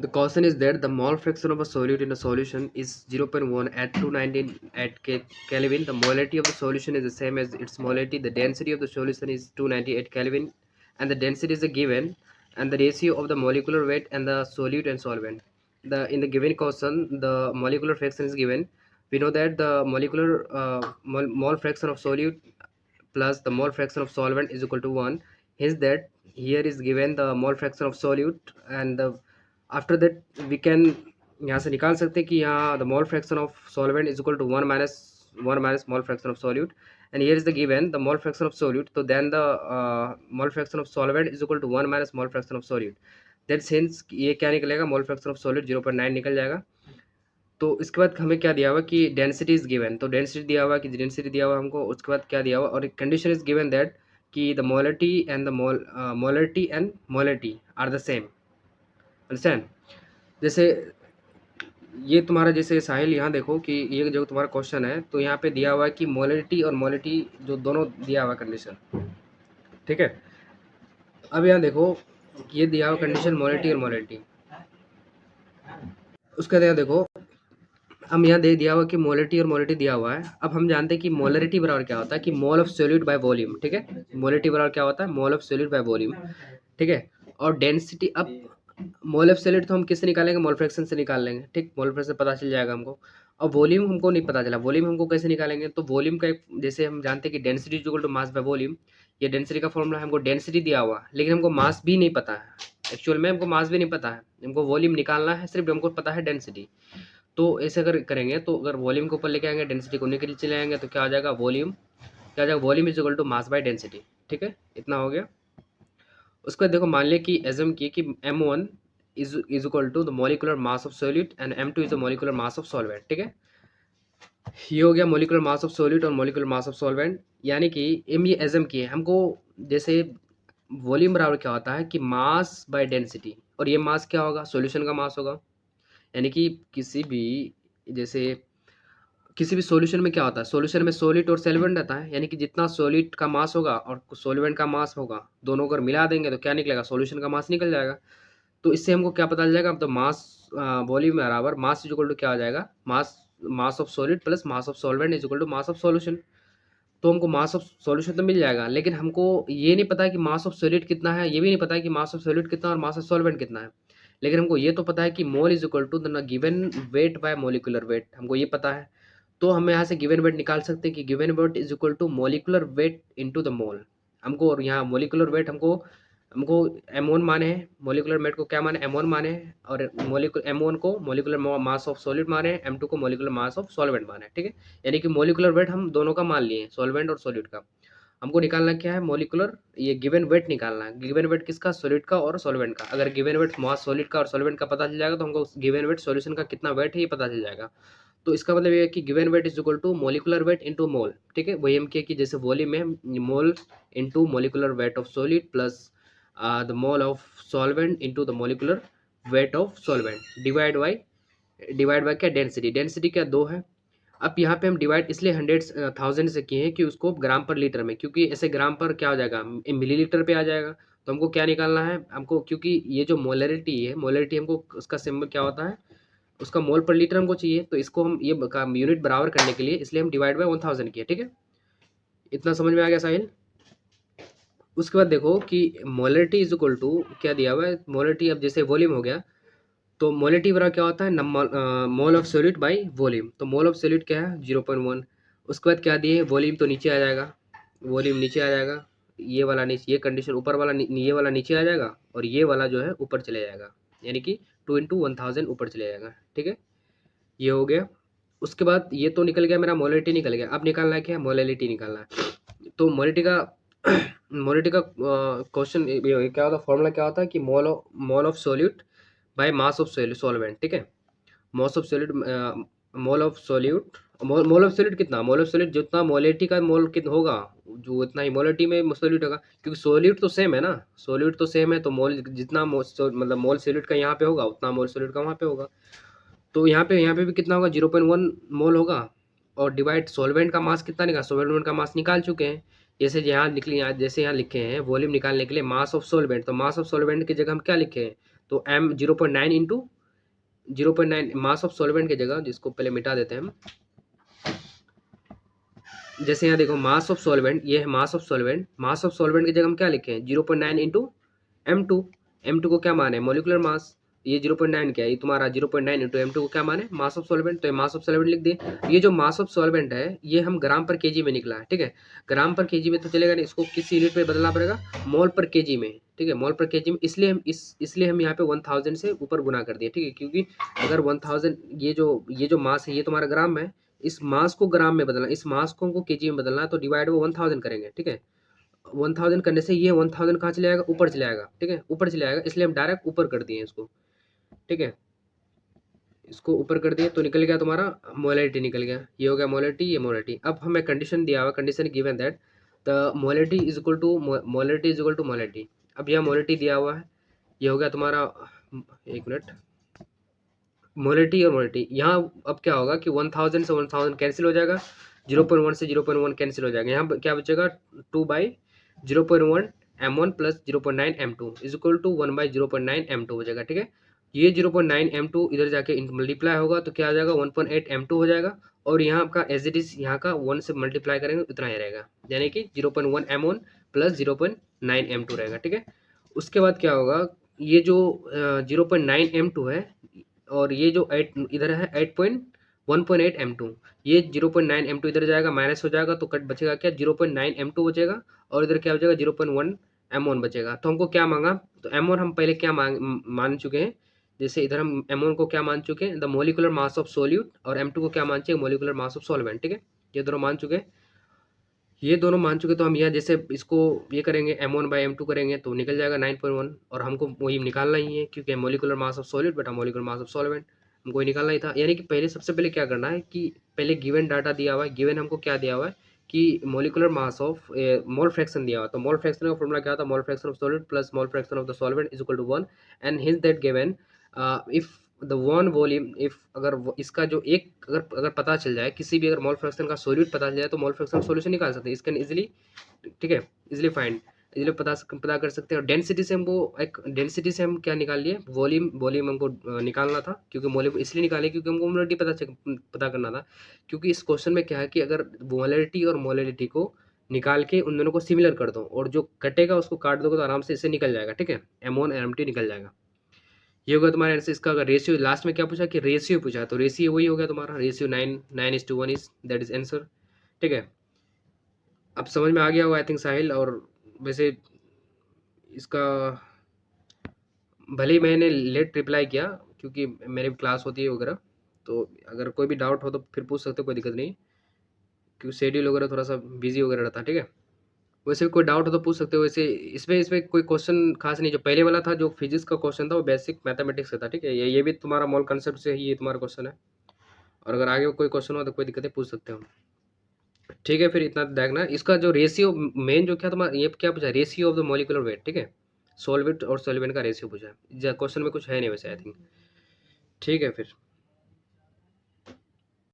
The question is that the mole fraction of a solute in a solution is 0.1 at 219 at Kelvin. The molarity of the solution is the same as its molarity. The density of the solution is 298 Kelvin, and the density is a given, and the ratio of the molecular weight and the solute and solvent. In the given question, the molecular fraction is given. We know that the molecular mole fraction of solute plus the mole fraction of solvent is equal to 1. Hence that here is given the mole fraction of solute, and the after that we can यहाँ से निकाल सकते हैं कि यहाँ the mole fraction of solvent is equal to 1 minus mole fraction of solute, and here is the given the mole fraction of solute. So then the mole fraction of solvent is equal to 1 minus mole fraction of solute. That since ये क्या निकलेगा, mole fraction of solute 0.9 निकल जाएगा. तो इसके बाद हमें क्या दिया हुआ कि डेंसिटी इज गिवन, तो डेंसिटी दिया हुआ कि डेंसिटी दिया हुआ हमको. उसके बाद क्या दिया हुआ, और एक कंडीशन इज गिवन दैट कि the molarity and the molarity are the same. Understand. जैसे ये तुम्हारा जैसे साहिल यहाँ देखो कि ये जो तुम्हारा क्वेश्चन है, तो यहाँ पे दिया हुआ है कि मोलरिटी और मोलरिटी जो दोनों दिया हुआ कंडीशन, ठीक है. अब यहाँ देखो ये दिया हुआ कंडीशन मोलरिटी और मोलरिटी. उसके बाद यहाँ देखो हम यहाँ दे दिया हुआ कि मोलरिटी और मोलरिटी दिया हुआ है. अब हम जानते हैं कि मोलरिटी बराबर क्या होता है कि mole of solute by volume. ठीक है, मोलरिटी बराबर क्या होता है, mole of solute by volume. ठीक है, और डेंसिटी, अब मोल ऑफ सोल्यूट तो हम किससे निकालेंगे, मोल फ्रैक्शन से निकाल लेंगे. ठीक, मोल फ्रैक्शन पता चल जाएगा हमको. और वॉल्यूम हमको नहीं पता चला, वॉल्यूम हमको कैसे निकालेंगे, तो वॉल्यूम का एक जैसे हम जानते हैं कि density equal to mass by volume. ये डेंसिटी का फॉर्मूला, हमको डेंसिटी दिया हुआ लेकिन हमको मास भी नहीं पता है. एक्चुअल में हमको मास भी नहीं पता है, हमको वॉल्यूम निकालना है, सिर्फ हमको पता है डेंसिटी. तो ऐसे अगर करेंगे तो अगर वॉल्यूम को ऊपर लेके आएंगे, डेंसिटी को नीचे चले आएंगे, तो क्या आ जाएगा, वॉल्यूम क्या आ जाएगा, volume is equal to mass by density. ठीक है, इतना हो गया. उसके बाद देखो मान लिया कि एज्यूम किए कि m1 is equal to the molecular mass of solute and m2 is the molecular mass of solvent. ठीक है, ये हो गया मॉलिक्यूलर मास ऑफ सॉल्यूट और मॉलिक्यूलर मास ऑफ सॉल्वेंट. यानी कि एम ये एज्यूम किए हमको, जैसे वॉल्यूम बराबर क्या होता है कि मास बाय डेंसिटी, और ये मास क्या होगा, सॉल्यूशन का मास होगा. यानी कि किसी भी सॉल्यूशन में क्या होता है, सॉल्यूशन में सॉलिड और सॉल्वेंट रहता है. यानी कि जितना सॉलिड का मास होगा और सॉल्वेंट का मास होगा, दोनों अगर मिला देंगे तो क्या निकलेगा, सॉल्यूशन का मास निकल जाएगा. तो इससे हमको क्या पता चल जाएगा, अब तो मास वॉल्यूम बराबर मास इज इक्वल टू क्या आ जाएगा, mass mass of solid plus mass of solvent is equal to mass of solution. तो हमको मास ऑफ सॉल्यूशन तो मिल जाएगा, लेकिन हमको ये नहीं पता है कि मास ऑफ सॉलिड कितना है, ये भी नहीं पता है कि मास ऑफ सॉलिड कितना और मास ऑफ सॉल्वेंट कितना है. लेकिन हमको ये तो पता है कि mole is equal to the given weight by molecular weight, हमको ये पता है. तो हम यहाँ से गिवन वेट निकाल सकते हैं कि given weight is equal to molecular weight into the mole. हमको, और यहाँ मोलिकुलर वेट हमको हमको m1 माने हैं, मोलिकुलर वेट को क्या माने, m1 माने हैं, और m1 को मोलिकुलर मास ऑफ सॉलिड माने हैं, m2 को मोलिकुलर मास ऑफ सॉल्वेंट माने हैं. ठीक है, यानी कि मोलिकुलर वेट हम दोनों का मान लिए, सॉल्वेंट और सॉलिड का. हमको निकालना क्या है, मोलिकुलर ये गिवन वेट निकालना है. गिवन वेट किसका, सॉलिड का और सॉल्वेंट का. अगर गिवन वेट मास सॉलिड का और सॉल्वेंट का पता चल जाएगा तो हमको गिवन वेट सॉल्यूशन का कितना वेट है ये पता चल जाएगा. तो इसका मतलब ये है कि given weight is equal to molecular weight into mole. ठीक है, वही हम किया कि जैसे वॉल्यूम में mole into molecular weight of solid plus the mole of solvent into the molecular weight of solvent divide by क्या, डेंसिटी. डेंसिटी क्या, 2 है. अब यहाँ पे हम डिवाइड इसलिए 100,000 से किए हैं कि उसको ग्राम पर लीटर में, क्योंकि ऐसे ग्राम पर क्या हो जाएगा, मिलीलीटर पे आ जाएगा. तो हमको क्या निकालना है हमको, क्योंकि ये जो मोलरिटी है, मोलरिटी हमको उसका सिंबल क्या होता है, उसका मोल पर लीटर हमको चाहिए. तो इसको हम ये यूनिट बराबर करने के लिए इसलिए हम डिवाइड बाय 1000 किए. ठीक है, इतना समझ में आ गया साहिल. उसके बाद देखो कि मोलरिटी इज इक्वल टू क्या दिया हुआ है, मोलरिटी अब जैसे वॉल्यूम हो गया, तो मोलरिटी बराबर क्या होता है, mole of solid by volume. तो मोल ऑफ सॉलिड क्या है, 0.1. उसके बाद क्या दिए, वॉल्यूम तो नीचे आ जाएगा, वॉल्यूम नीचे आ जाएगा, ये वाला नीचे, ये कंडीशन ऊपर वाला ये वाला नीचे आ जाएगा, और ये वाला जो है ऊपर चले जाएगा. यानी कि 2 इंटू 1000 ऊपर चले जाएगा. ठीक है, ये हो गया. उसके बाद ये तो निकल गया, मेरा मोलरिटी निकल गया. अब निकालना है क्या, मोलरिटी निकालना है. तो मोलरिटी का मोलरिटी का क्वेश्चन क्या होता है, फॉर्मूला क्या होता है कि mole of solute by mass of solvent. ठीक है, मास of solute, mole of solute, mole of solute कितना, मोल ऑफ सॉल्यूट जितना मोलरिटी का मोल कितना होगा, जो इतना ही मोलरिटी में सॉल्यूट होगा, क्योंकि सॉल्यूट तो सेम है ना, सॉल्यूट तो सेम है, तो मोल जितना मतलब मोल सॉल्यूट का यहाँ पे होगा उतना मोल सॉल्यूट का वहाँ पे होगा. तो यहाँ पे भी कितना होगा, 0.1 मोल होगा. और डिवाइड सॉल्वेंट का मास कितना निकाल, सॉल्वेंट का मास निकाल चुके हैं. जैसे यहाँ निकली, जैसे यहाँ लिखे हैं वॉल्यूम निकालने के लिए मास ऑफ सॉल्वेंट, तो मास ऑफ सॉल्वेंट की जगह हम क्या लिखे हैं, तो m 0.9 into 0.9 mass of solvent की जगह, जिसको पहले मिटा देते हैं हम, जैसे यहाँ देखो मास ऑफ सॉल्वेंट, ये है मास of solvent, mass of solvent की जगह हम क्या लिखे हैं 0.9 इंटू m2, m2 को क्या माने मोलिकुलर मास, ये 0.9 क्या है, ये तुम्हारा 0.9 इंटू m2 को क्या माने मास ऑफ सॉल्वेंट, तो ये मास ऑफ सॉल्वेंट लिख दिए। ये जो मास ऑफ सॉल्वेंट है ये हम ग्राम पर केजी में निकला है, ठीक है, ग्राम पर केजी में तो चलेगा नहीं, इसको किस यूनिट में बदलना पड़ेगा, मोल पर केजी में, ठीक है, मोल पर केजी में, इसलिए हम इसलिए हम यहाँ पे 1000 से ऊपर गुना कर दिए, ठीक है, क्योंकि अगर 1000 ये जो मास है ये तुम्हारा ग्राम में, इस मास को ग्राम में बदलना, इस मास को केजी में बदलना है, तो डिवाइड वो 1000 करेंगे, ठीक है, 1000 करने से ये 1000 कहाँ चले जाएगा, ऊपर चले जाएगा, ठीक है, ऊपर चले जाएगा, इसलिए हम डायरेक्ट ऊपर कर दिए इसको, ठीक है, इसको ऊपर कर दिए तो निकल गया तुम्हारा मोलैरिटी, निकल गया, ये हो गया मोलैरिटी, ये मोलैरिटी। अब हमें कंडीशन दिया हुआ, condition given that the molarity is equal to molarity. अब यह मोलैरिटी दिया हुआ है, ये हो गया तुम्हारा, एक मिनट, मोलैरिटी और मोलैरिटी, यहाँ अब क्या होगा कि 1000 से 1000 कैंसिल हो जाएगा, 0.1 से 0.1 कैंसिल हो जाएगा, यहाँ क्या बचेगा 2/0.1 m1 plus 0.9 m2 is equal to 1/0.9 m2 बचेगा, ठीक है, ये 0.9 m2 इधर जाके मल्टीप्लाई होगा तो क्या आ जाएगा 1.8 m2 हो जाएगा, और यहाँ आपका एज इट इज यहाँ का 1 से मल्टीप्लाई करेंगे उतना ही रहेगा, यानी कि 0.1 m1 प्लस 0.9 m2 रहेगा, ठीक है। उसके बाद क्या होगा, ये जो 0.9 m2 है और ये जो 8 इधर है 1.8 m2, ये 0.9 m2 इधर जाएगा माइनस हो जाएगा, तो कट बचेगा क्या 0.9 m2 बचेगा, और इधर क्या बचेगा 0.1 m1 बचेगा। तो हमको क्या मांगा, तो m1 हम पहले क्या मान चुके हैं, जैसे इधर हम m1 को क्या मान चुके हैं the molecular mass of solute, और m2 को क्या मान चुके मोलिकुलर मास ऑफ सॉल्वेंट, ठीक है, ये दोनों मान चुके हैं, ये दोनों मान चुके, तो हम यहाँ जैसे इसको ये करेंगे m1/m2 करेंगे तो निकल जाएगा 9.1, और हमको वही निकालना ही है क्योंकि मोलिकुलर मास ऑफ सॉलिड बटा मोलिकुलर मास ऑफ सॉल्वेंट हमको निकालना ही था। यानी कि पहले सबसे पहले क्या करना है कि पहले गिवन डाटा दिया हुआ है, गिवन हमको क्या दिया हुआ है कि molecular mass of mole fraction दिया हुआ, तो मोल फ्रैक्शन का फॉर्मूला क्या था, mole fraction of solid plus mole fraction of the solvent is equal to 1, and hence that given if the one volume, if अगर इसका जो एक अगर पता चल जाए, किसी भी अगर मोल फ्रैक्शन का सॉल्यूट पता चल जाए तो मोल फ्रैक्शन सॉल्यूशन निकाल सकते हैं, इसके इजीली, ठीक है, इजीली फाइंड, इजीली पता कर सकते हैं। और डेंसिटी से हमको एक डेंसिटी से हम क्या निकाल लिए, वॉल्यूम हमको निकालना था, क्योंकि वॉल्यूम इसलिए निकाले क्योंकि हमको मोलरिटी पता करना था, क्योंकि इस क्वेश्चन में क्या है कि अगर मोलरिटी और मोलरिटी को निकाल के उन दोनों को सिमिलर कर दो और जो कटेगा उसको काट दोगे तो आराम से इससे निकल जाएगा, ठीक है, m1 m2 निकल जाएगा। ये होगा तुम्हारा आंसर। इसका अगर रेशियो लास्ट में क्या पूछा कि रेशियो पूछा, तो रेशियो वही हो गया तुम्हारा, ratio 9:1 is that is answer, ठीक है। अब समझ में आ गया होगा आई थिंक साहिल। और वैसे इसका भले ही मैंने लेट रिप्लाई किया क्योंकि मेरी क्लास होती है वगैरह, तो अगर कोई भी डाउट हो तो फिर पूछ सकते हो, कोई दिक्कत नहीं, क्योंकि शेड्यूल वगैरह थोड़ा सा बिजी वगैरह रहता है, ठीक है। वैसे भी कोई डाउट हो तो पूछ सकते हो। वैसे इसमें कोई क्वेश्चन खास नहीं, जो पहले वाला था जो फिजिक्स का क्वेश्चन था वो बेसिक मैथमेटिक्स का था, ठीक है, ये भी तुम्हारा मॉल कंसेप्ट से ही ये तुम्हारा क्वेश्चन है, और अगर आगे कोई क्वेश्चन हो तो कोई दिक्कत है पूछ सकते हो, ठीक है। फिर इतना देखना इसका जो रेशियो मेन जो क्या तुम्हारा ये क्या पूछा, ratio of the molecular weight, ठीक है, सॉल्वेंट और सॉल्वेंट का रेशियो पूछा है, क्वेश्चन में कुछ है नहीं वैसे आई थिंक, ठीक है। फिर